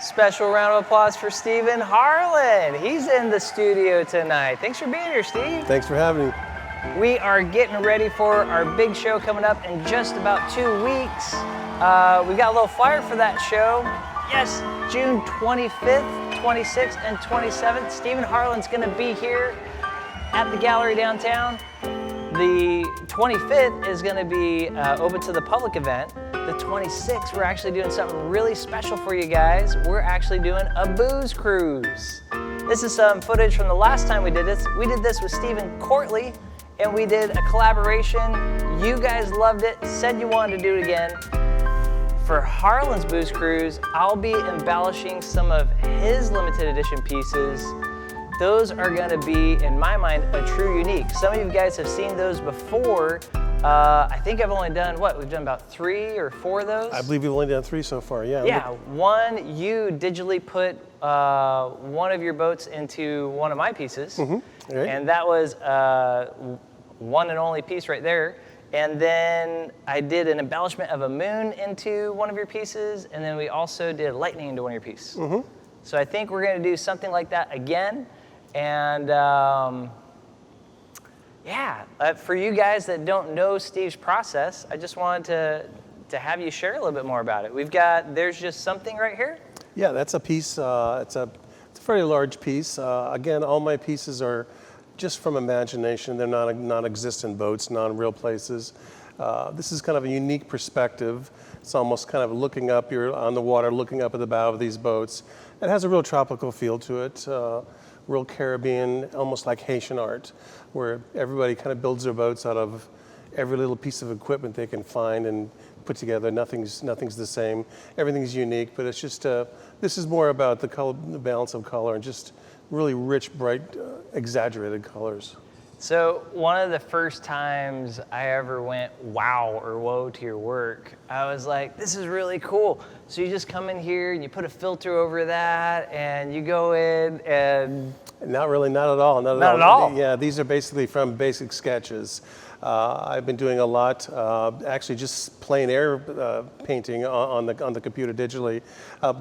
Special round of applause for Stephen Harlan. He's in the studio tonight. Thanks for being here, Steve. Thanks for having me. We are getting ready for our big show coming up in just about 2 weeks. We got a little flyer for that show. Yes, June 25th, 26th, and 27th. Stephen Harlan's gonna be here at the gallery downtown. The 25th is gonna be open to the public event. The 26th, we're actually doing something really special for you guys. We're actually doing a booze cruise. This is some footage from the last time we did this. We did this with Stephen Courtley, and we did a collaboration. You guys loved it, said you wanted to do it again. For Harlan's booze cruise, I'll be embellishing some of his limited edition pieces. Those are gonna be, in my mind, a true unique. Some of you guys have seen those before. I think I've only done, we've done about 3 or 4 of those? I believe we've only done 3 so far, yeah. Yeah, one, you digitally put one of your boats into one of my pieces. Mm-hmm. Right. And that was one and only piece right there. And then I did an embellishment of a moon into one of your pieces, and then we also did lightning into one of your pieces. Mm-hmm. So I think we're gonna do something like that again. And for you guys that don't know Steve's process, I just wanted to have you share a little bit more about it. There's just something right here. Yeah, that's a piece, it's a fairly large piece. Again, all my pieces are just from imagination. They're not non-existent boats, non-real places. This is kind of a unique perspective. It's almost kind of looking up, you're on the water, looking up at the bow of these boats. It has a real tropical feel to it, real Caribbean, almost like Haitian art, where everybody kind of builds their boats out of every little piece of equipment they can find and put together. Nothing's the same. Everything's unique, but it's just, this is more about the color, the balance of color, and just really rich, bright, exaggerated colors. So one of the first times I ever went wow or whoa to your work, I was like, this is really cool. So you just come in here and you put a filter over that and you go in and... Not really, not at all. Not at all? Yeah, these are basically from basic sketches. I've been doing a lot, actually just plein air painting on the computer digitally.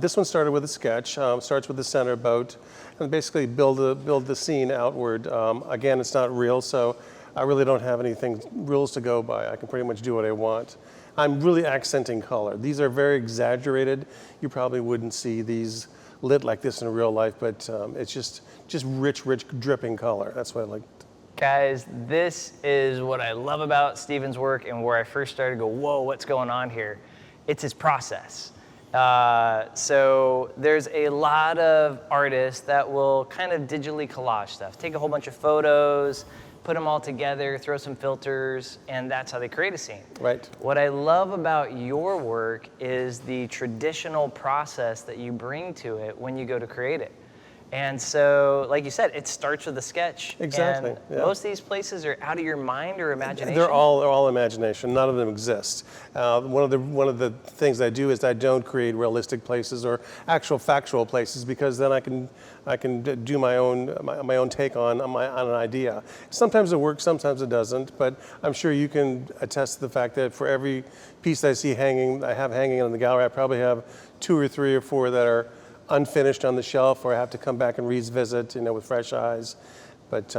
This one started with a sketch, starts with the center boat, and basically build the scene outward. Again, it's not real, so I really don't have anything, rules to go by. I can pretty much do what I want. I'm really accenting color. These are very exaggerated. You probably wouldn't see these lit like this in real life, but it's just rich, dripping color. That's what I like. Guys, this is what I love about Stephen's work and where I first started to go, whoa, what's going on here? It's his process. So there's a lot of artists that will kind of digitally collage stuff, take a whole bunch of photos, put them all together, throw some filters, and that's how they create a scene. Right. What I love about your work is the traditional process that you bring to it when you go to create it. And so, like you said, it starts with a sketch. Exactly. And yeah. most of these places are out of your mind or imagination. They're all imagination. None of them exist. One of the things I do is I don't create realistic places or actual factual places, because then I can do my own take on an idea. Sometimes it works, sometimes it doesn't. But I'm sure you can attest to the fact that for every piece I see hanging, I have hanging in the gallery, I probably have 2 or 3 or 4 that are unfinished on the shelf, or I have to come back and revisit, with fresh eyes. But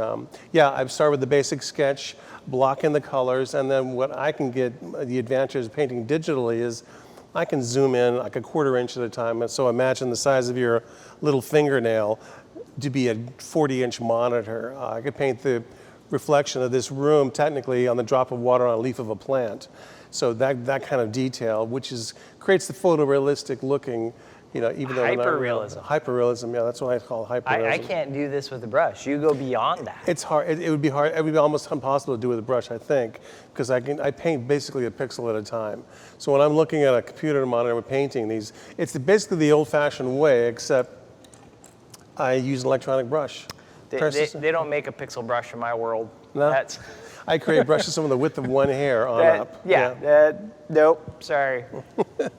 yeah, I start with the basic sketch, block in the colors, and then what I can get, the advantage of painting digitally is I can zoom in like a 1/4 inch at a time. And so imagine the size of your little fingernail to be a 40-inch monitor. I could paint the reflection of this room technically on the drop of water on a leaf of a plant. So that kind of detail, which creates the photorealistic looking, even though hyperrealism. Hyperrealism, yeah, that's what I call hyperrealism. I can't do this with a brush. You go beyond that. It's hard. It would be hard. It would be almost impossible to do with a brush, I think, because I paint basically a pixel at a time. So when I'm looking at a computer monitor with painting these, it's basically the old-fashioned way, except I use an electronic brush. They don't make a pixel brush in my world. No. I create brushes from the width of one hair on up. Nope, sorry.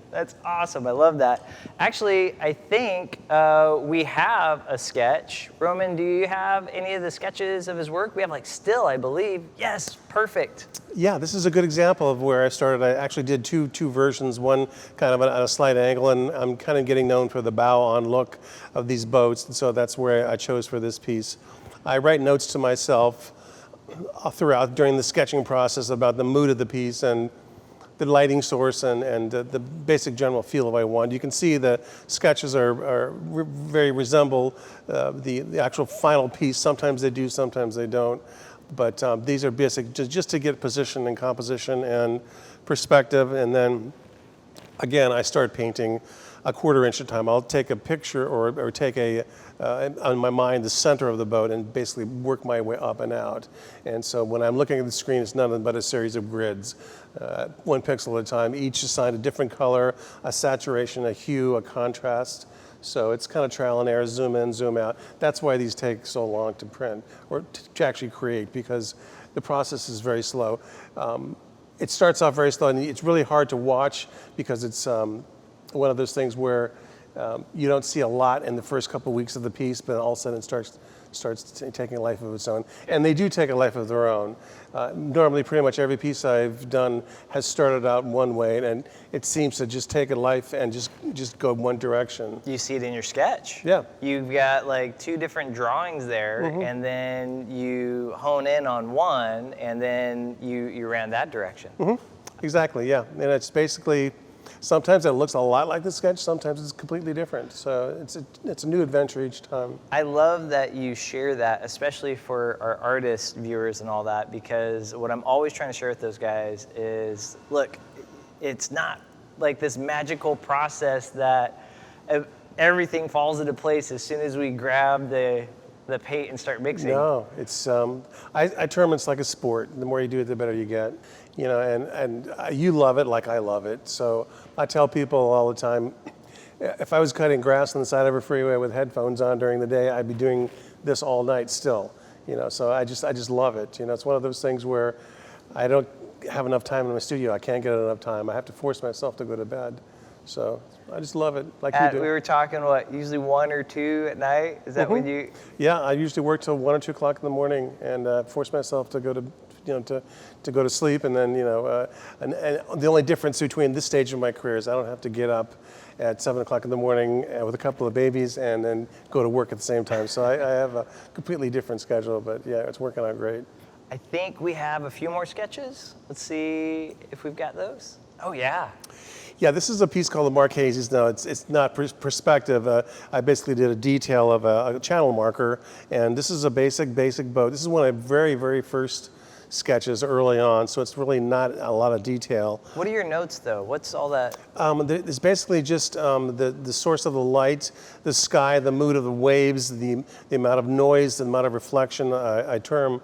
That's awesome. I love that. Actually, I think we have a sketch. Roman, do you have any of the sketches of his work? We have like still, I believe. Yes, perfect. Yeah, this is a good example of where I started. I actually did two versions, one kind of at a slight angle, and I'm kind of getting known for the bow-on look of these boats, and so that's where I chose for this piece. I write notes to myself throughout during the sketching process about the mood of the piece and the lighting source and the basic general feel of what I want. You can see the sketches very resemble the actual final piece. Sometimes they do, sometimes they don't. But these are basic just to get position and composition and perspective. And then, again, I start painting a 1/4 inch at a time. I'll take a picture or take on my mind the center of the boat and basically work my way up and out. And so when I'm looking at the screen, it's nothing but a series of grids, 1 pixel at a time, each assigned a different color, a saturation, a hue, a contrast. So it's kind of trial and error, zoom in, zoom out. That's why these take so long to print or to actually create, because the process is very slow. It starts off very slow, and it's really hard to watch because it's one of those things where you don't see a lot in the first couple of weeks of the piece, but all of a sudden it starts taking a life of its own. And they do take a life of their own. Normally, pretty much every piece I've done has started out one way, and it seems to just take a life and just go one direction. You see it in your sketch. Yeah. You've got like 2 different drawings there, and then you hone in on one, and then you ran that direction. Exactly, yeah. And it's basically, sometimes it looks a lot like the sketch, sometimes it's completely different. So it's a new adventure each time. I love that you share that, especially for our artist viewers and all that, because what I'm always trying to share with those guys is, look, it's not like this magical process that everything falls into place as soon as we grab the paint and start mixing. No, it's I term it's like a sport. The more you do it, the better you get. You know, and you love it like I love it. So I tell people all the time, if I was cutting grass on the side of a freeway with headphones on during the day, I'd be doing this all night still. You know, so I just love it. You know, it's one of those things where I don't have enough time in my studio. I can't get enough time. I have to force myself to go to bed. So I just love it, like you do. We were talking, usually 1 or 2 at night? Is that when you? Yeah, I usually work till 1 or 2 o'clock in the morning and force myself to go to, to go to sleep. And then, and the only difference between this stage of my career is I don't have to get up at 7 o'clock in the morning with a couple of babies and then go to work at the same time. So I have a completely different schedule, but yeah, it's working out great. I think we have a few more sketches. Let's see if we've got those. Oh, yeah. Yeah, this is a piece called the Marquesas. No, it's not perspective. I basically did a detail of a channel marker, and this is a basic boat. This is one of my very, very first sketches early on, so it's really not a lot of detail. What are your notes, though? What's all that? It's basically just the source of the light, the sky, the mood of the waves, the amount of noise, the amount of reflection. I term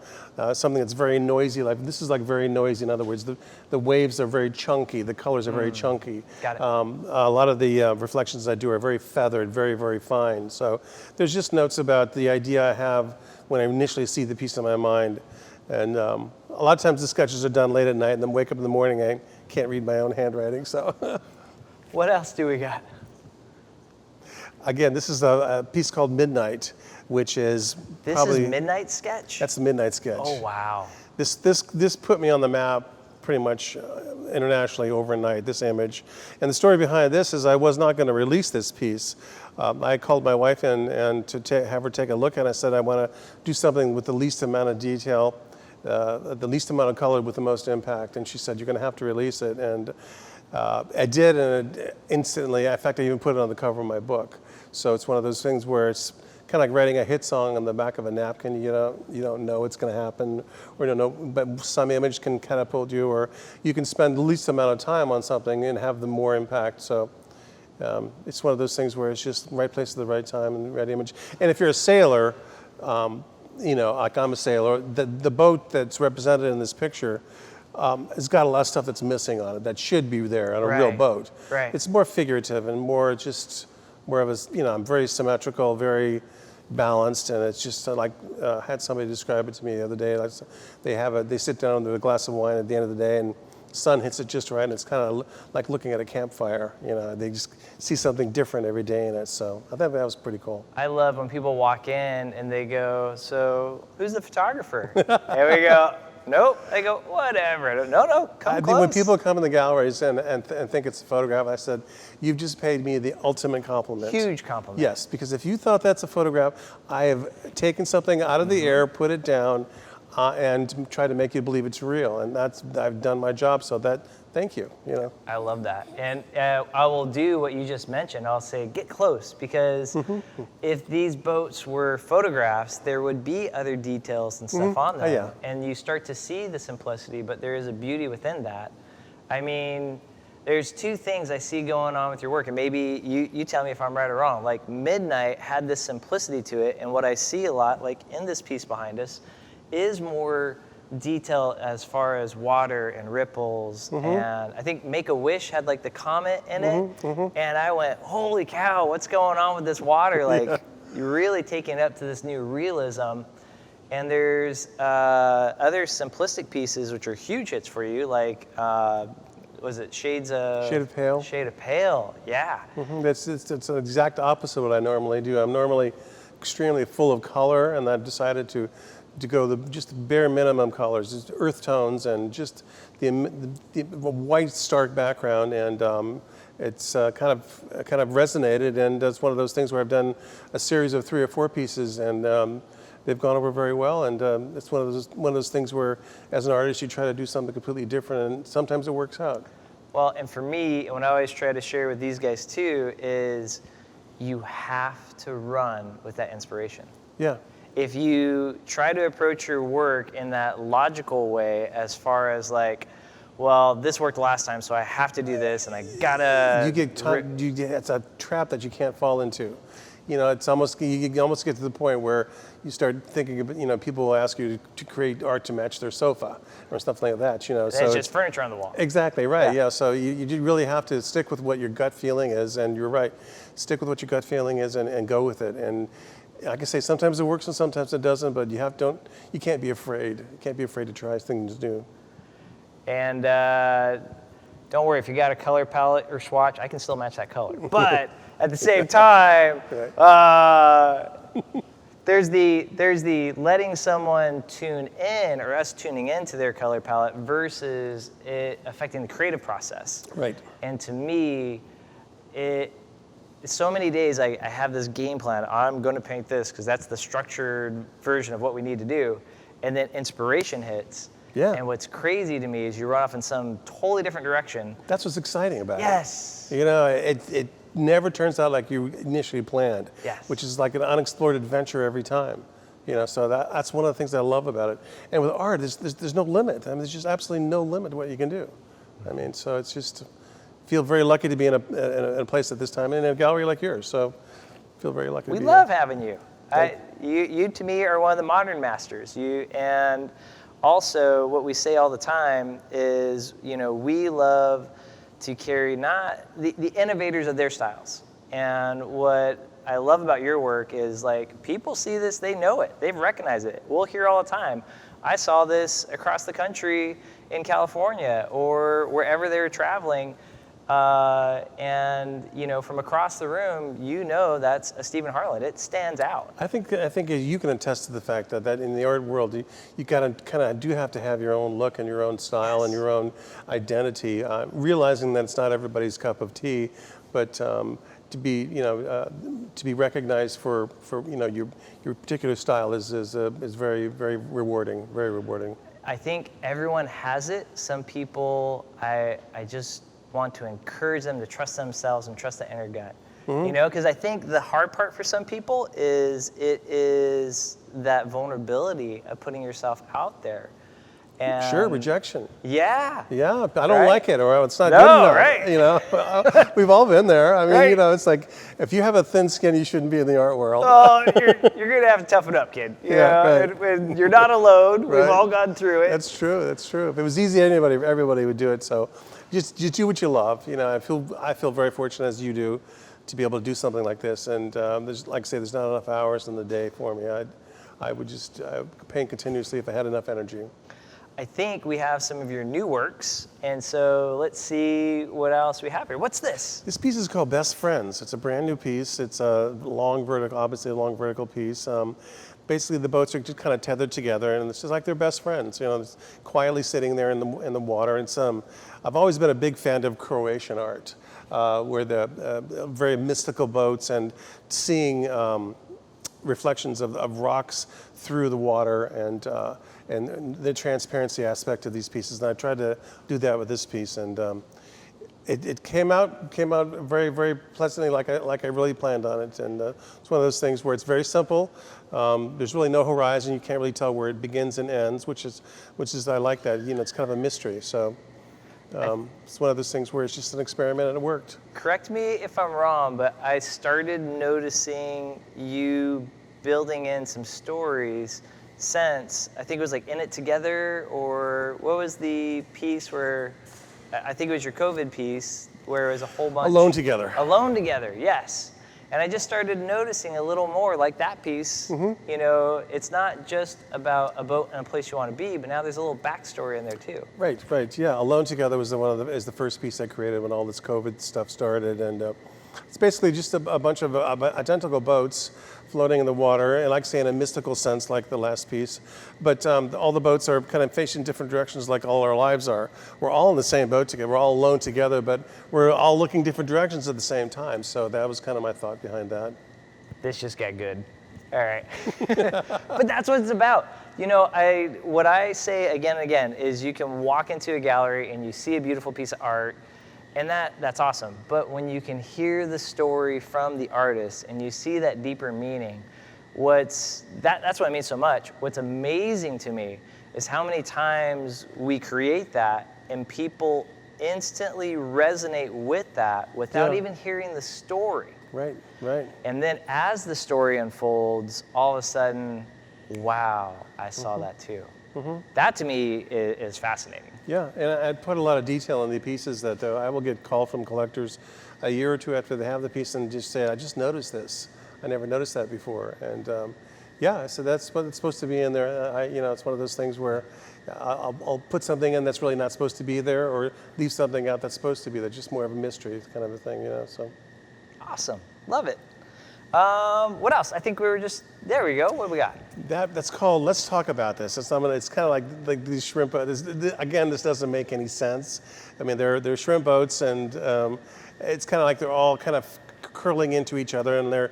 something that's very noisy. Like this is like very noisy. In other words, the waves are very chunky. The colors are very chunky. Got it. A lot of the reflections I do are very feathered, very, very fine. So there's just notes about the idea I have when I initially see the piece in my mind. And a lot of times the sketches are done late at night and then wake up in the morning, I can't read my own handwriting, so. What else do we got? Again, this is a piece called Midnight, which is probably. This is Midnight Sketch? That's the Midnight Sketch. Oh, wow. This put me on the map pretty much internationally overnight, this image. And the story behind this is I was not going to release this piece. I called my wife in and to have her take a look, and I said I want to do something with the least amount of detail, the least amount of color with the most impact. And she said, you're going to have to release it. And I did, and instantly, in fact, I even put it on the cover of my book. So it's one of those things where it's kind of like writing a hit song on the back of a napkin. You don't know it's going to happen, or you don't know, but some image can catapult you, or you can spend the least amount of time on something and have the more impact. So it's one of those things where it's just right place at the right time and the right image. And if you're a sailor, like I'm a sailor, the boat that's represented in this picture has got a lot of stuff that's missing on it that should be there on a real boat. Right. It's more figurative and more of a, I'm very symmetrical, very, balanced, and it's just like had somebody describe it to me the other day. They sit down with a glass of wine at the end of the day, and the sun hits it just right, and it's kind of like looking at a campfire. They just see something different every day in it. So I thought that was pretty cool. I love when people walk in and they go, "So who's the photographer?" And we go, "Nope." They go, "Whatever." No, come I close. think when people come in the galleries and think it's a photograph, I said, "You've just paid me the ultimate compliment." Huge compliment. Yes, because if you thought that's a photograph, I have taken something out of the air, put it down, and try to make you believe it's real. And I've done my job. So thank you. I love that. And I will do what you just mentioned. I'll say, get close, because if these boats were photographs, there would be other details and stuff on them. Oh, yeah. And you start to see the simplicity, but there is a beauty within that. I mean, there's two things I see going on with your work, and maybe you tell me if I'm right or wrong. Like, Midnight had this simplicity to it, and what I see a lot, like in this piece behind us, is more detail as far as water and ripples. And I think Make-A-Wish had like the comet in it, and I went, holy cow, what's going on with this water? Like, you're really taking it up to this new realism. And there's other simplistic pieces which are huge hits for you, like was it Shade of Pale? Shade of Pale, yeah. It's an exact opposite of what I normally do. I'm normally extremely full of color, and I've decided to go just the bare minimum colors, just earth tones, and just the white stark background, and it's kind of resonated, and it's one of those things where I've done a series of 3 or 4 pieces, and they've gone over very well, and it's one of those things where, as an artist, you try to do something completely different, and sometimes it works out. Well, and for me, what I always try to share with these guys too is you have to run with that inspiration. Yeah. If you try to approach your work in that logical way, as far as like, well, this worked last time, so I have to do this, and I gotta. It's a trap that you can't fall into. It's almost you almost get to the point where you start thinking of, people will ask you to create art to match their sofa or something like that. So it's just furniture on the wall. Exactly right. Yeah. So you really have to stick with what your gut feeling is, and you're right. Stick with what your gut feeling is, and go with it. And like I say, sometimes it works and sometimes it doesn't, but you can't be afraid. You can't be afraid to try things new. And don't worry, if you got a color palette or swatch, I can still match that color. But at the same time, there's the letting someone tune in, or us tuning into their color palette, versus it affecting the creative process. Right. And to me, so many days I have this game plan. I'm going to paint this because that's the structured version of what we need to do. And then inspiration hits. Yeah. And what's crazy to me is you run off in some totally different direction. That's what's exciting about it. Yes. It never turns out like you initially planned. Yes. Which is like an unexplored adventure every time. So that's one of the things I love about it. And with art, there's no limit. I mean, there's just absolutely no limit to what you can do. I mean, so it's just. Feel very lucky to be in a place at this time, and in a gallery like yours. So, feel very lucky. We love having you. You to me are one of the modern masters. And also what we say all the time is, we love to carry not the innovators of their styles. And what I love about your work is like people see this, they know it, they've recognized it. We'll hear all the time, I saw this across the country in California or wherever they were traveling. And from across the room, that's a Stephen Harlan. It stands out. I think you can attest to the fact that in the art world, you kind of do have to have your own look and your own style and your own identity. Realizing that it's not everybody's cup of tea, but to be recognized for your particular style is very, very rewarding. Very rewarding. I think everyone has it. Some people, I just want to encourage them to trust themselves and trust the inner gut. Because I think the hard part for some people is that vulnerability of putting yourself out there. And sure, rejection. Yeah. Yeah, I don't like it, or it's not good enough. Right. We've all been there. I mean, right. It's like if you have a thin skin, you shouldn't be in the art world. Oh, you're gonna have to toughen up, kid. And you're not alone. Right. We've all gone through it. That's true. If it was easy, everybody would do it. So just do what you love. I feel very fortunate, as you do, to be able to do something like this. And there's, like I say, there's not enough hours in the day for me. I would just paint continuously if I had enough energy. I think we have some of your new works, and so let's see what else we have here. What's this? This piece is called Best Friends. It's a brand new piece. It's a obviously a long vertical piece. Basically, the boats are just kind of tethered together, and it's just like they're best friends. It's quietly sitting there in the water. And I've always been a big fan of Croatian art, where the very mystical boats and seeing reflections of rocks through the water and the transparency aspect of these pieces. And I tried to do that with this piece, and it came out very, very pleasantly, like I really planned on it. And it's one of those things where it's very simple. There's really no horizon. You can't really tell where it begins and ends, which is I like that. It's kind of a mystery. So it's one of those things where it's just an experiment and it worked. Correct me if I'm wrong, but I started noticing you building in some stories since, I think it was like In It Together, or what was the piece where, I think it was your COVID piece, where it was a whole bunch. Alone Together. Alone Together, yes. And I just started noticing a little more, like that piece. Mm-hmm. It's not just about a boat and a place you want to be, but now there's a little backstory in there too. Right. Yeah, Alone Together was is the first piece I created when all this COVID stuff started, and it's basically just a bunch of identical boats floating in the water, and like I say, in a mystical sense, like the last piece. But all the boats are kind of facing different directions, like all our lives are. We're all in the same boat together. We're all alone together, but we're all looking different directions at the same time. So that was kind of my thought behind that. This just got good. All right. But that's what it's about. What I say again and again is you can walk into a gallery and you see a beautiful piece of art, and that's awesome. But when you can hear the story from the artist and you see that deeper meaning, that's what I mean so much. What's amazing to me is how many times we create that and people instantly resonate with that without even hearing the story. Right. And then as the story unfolds, all of a sudden, wow, I saw that too. Mm-hmm. That to me is fascinating. Yeah, and I put a lot of detail in the pieces that I will get called from collectors a year or two after they have the piece and just say, I just noticed this. I never noticed that before. And so that's what it's supposed to be in there. It's one of those things where I'll put something in that's really not supposed to be there, or leave something out that's supposed to be there. Just more of a mystery kind of a thing, So. Awesome, love it. What else? I think we were just, there we go. What do we got? That's called Let's Talk About This. It's kind of like these shrimp boats. Again, this doesn't make any sense. I mean, they're shrimp boats, and it's kind of like they're all kind of curling into each other, and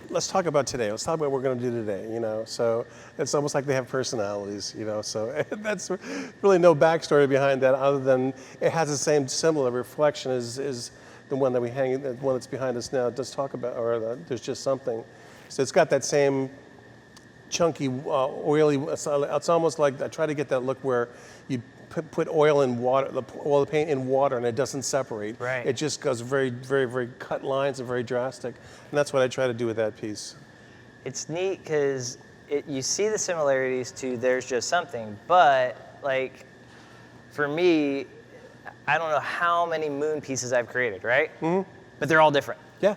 let's talk about today. Let's talk about what we're going to do today, So it's almost like they have personalities, So that's really no backstory behind that other than it has the same similar reflection as the one that we hang, the one that's behind us now does talk about, or There's Just Something. So it's got that same chunky, oily, it's almost like, I try to get that look where you put oil in water, the paint in water, and it doesn't separate. Right. It just goes very, very, very cut lines and very drastic. And that's what I try to do with that piece. It's neat because you see the similarities to There's Just Something, but like, for me, I don't know how many moon pieces I've created, right? Mm-hmm. But they're all different. Yeah.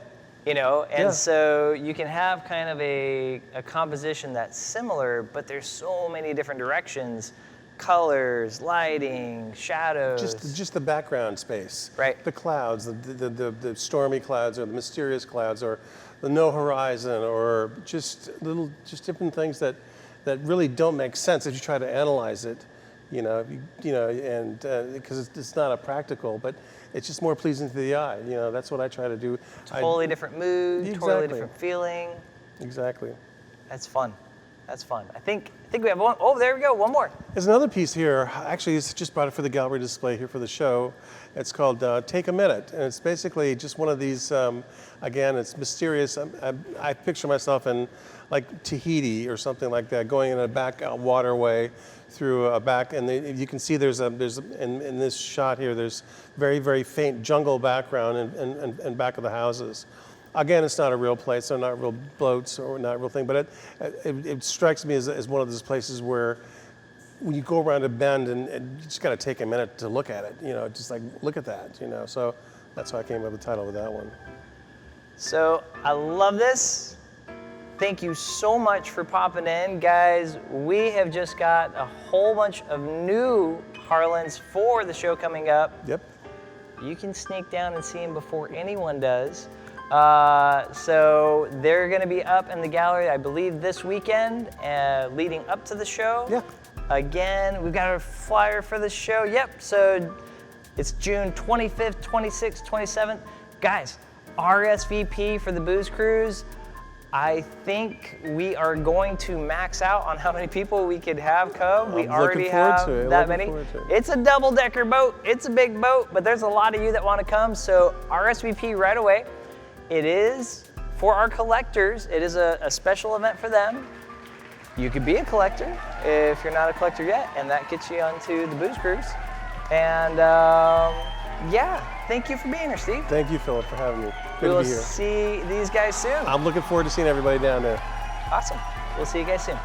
So you can have kind of a composition that's similar, but there's so many different directions, colors, lighting, shadows. Just the background space. Right. The clouds, the stormy clouds, or the mysterious clouds, or the no horizon, or just different things that really don't make sense if you try to analyze it. And because it's not a practical, but it's just more pleasing to the eye. That's what I try to do. Totally different mood, Exactly. Totally different feeling. Exactly. That's fun. I think we have one. Oh, there we go. One more. There's another piece here. Actually, it's just brought it for the gallery display here for the show. It's called Take a Minute, and it's basically just one of these. Again, it's mysterious. I picture myself in like Tahiti or something like that, going in a back waterway through a back, and you can see in this shot here, there's very, very faint jungle background and back of the houses. Again, it's not a real place, they're not real boats or not a real thing, but it strikes me as one of those places where when you go around a bend and you just got to take a minute to look at it, you know, just like look at that, you know. So that's why I came up with the title with that one. So I love this. Thank you so much for popping in, guys. We have just got a whole bunch of new Harlans for the show coming up. Yep. You can sneak down and see them before anyone does. So they're going to be up in the gallery, I believe, this weekend, leading up to the show. Yeah. Again, we've got a flyer for the show. Yep. So it's June 25th, 26th, 27th. Guys, RSVP for the Booze Cruise. I think we are going to max out on how many people we could have come. We already have that many. It's a double-decker boat. It's a big boat, but there's a lot of you that want to come. So RSVP right away. It is for our collectors. It is a special event for them. You could be a collector if you're not a collector yet, and that gets you onto the Booze Cruise. And yeah, thank you for being here, Steve. Thank you, Philip, for having me. We Good will to be here. see these guys soon. I'm looking forward to seeing everybody down there. Awesome. We'll see you guys soon.